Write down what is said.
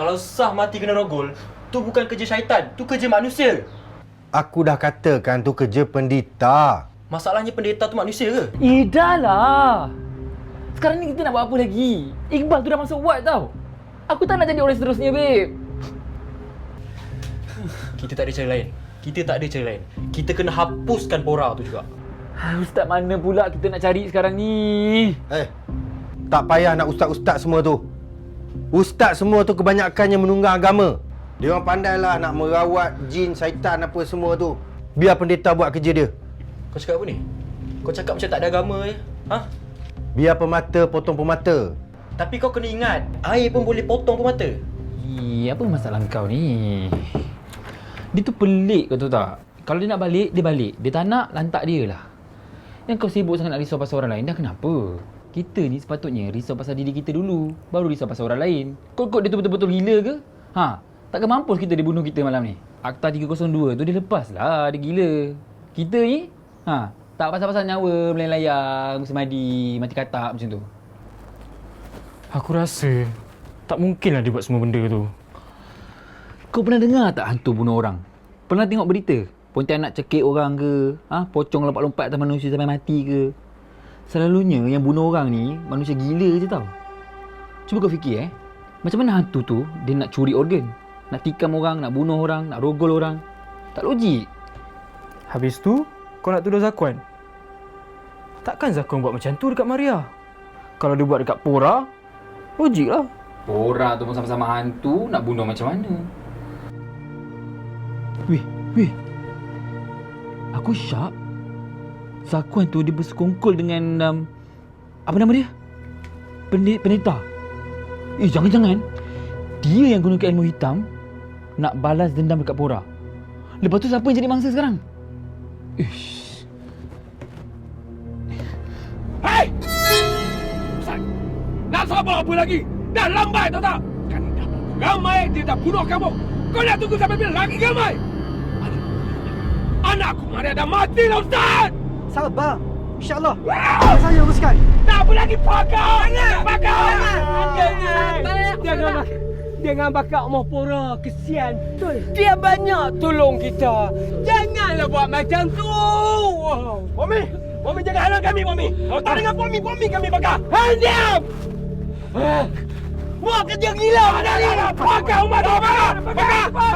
Kalau sah mati kena rogol, tu bukan kerja syaitan, tu kerja manusia. Aku dah katakan tu kerja pendeta. Masalahnya pendeta tu manusia ke? Dah lah. Sekarang ni kita nak buat apa lagi? Iqbal tu dah masuk ward tau. Aku tak nak jadi orang seterusnya, babe. Kita tak ada cara lain. Kita kena hapuskan Pora tu juga. Ustaz mana pula kita nak cari sekarang ni? Tak payah nak ustaz-ustaz semua tu. Ustaz semua tu kebanyakannya menunggang agama. Dia orang pandailah nak merawat jin, syaitan apa semua tu. Biar pendeta buat kerja dia. Kau cakap apa ni? Kau cakap macam tak ada agama je. Ha? Biar pemata potong pemata. Tapi kau kena ingat, air pun boleh potong pemata. Apa masalah kau ni? Dia tu pelik, kau tahu tak? Kalau dia nak balik, dia balik. Dia tak nak, lantak dia lah. Yang kau sibuk sangat nak risau pasal orang lain, dah kenapa? Kita ni sepatutnya risau pasal diri kita dulu, baru risau pasal orang lain. Kok dia tu betul-betul gila ke? Takkan mampus kita dia bunuh kita malam ni? Akta 302 tu dia lepas lah, dia gila. Kita ni, tak pasal-pasal nyawa, melayang-layang, semadi, mati katak macam tu. Aku rasa tak mungkinlah dia buat semua benda tu. Kau pernah dengar tak hantu bunuh orang? Pernah tengok berita? Pontianak cekik orang ke? Pocong lompat-lompat atas manusia sampai mati ke? Selalunya yang bunuh orang ni manusia gila je tau. Cuba kau fikir macam mana hantu tu dia nak curi organ? Nak tikam orang, nak bunuh orang, nak rogol orang. Tak logik. Habis tu, kau nak tuduh Zakuan? Takkan Zakuan buat macam tu dekat Maria? Kalau dia buat dekat Pora, logik lah. Pora tu pun sama-sama hantu, nak bunuh macam mana? Weh. Aku syak. Zakuan tu dia bersekongkol dengan apa nama dia? Pendeta. Jangan-jangan dia yang gunakan ilmu hitam nak balas dendam dekat Pora. Lepas tu siapa yang jadi mangsa sekarang? Hei! Ustaz! Nak sabar apa lagi? Dah lambat tahu tak? Kan dah ramai dia dah bunuh kamu. Kau nak tunggu sampai bila lagi ramai? Anakku Maria dah mati lah Ustaz! Sabar. InsyaAllah. Saya uruskan. Tak apa lagi pakar! Pakar! Jangan bakar Omah Pora. Kesian. Dia banyak tolong kita. Janganlah buat macam tu. Mami jangan halang kami, Mami! Kalau tak dengar Mami kami bakar! Diam! Buat kerja gila macam ni. Pakar rumah tu! Pakar! Pakar!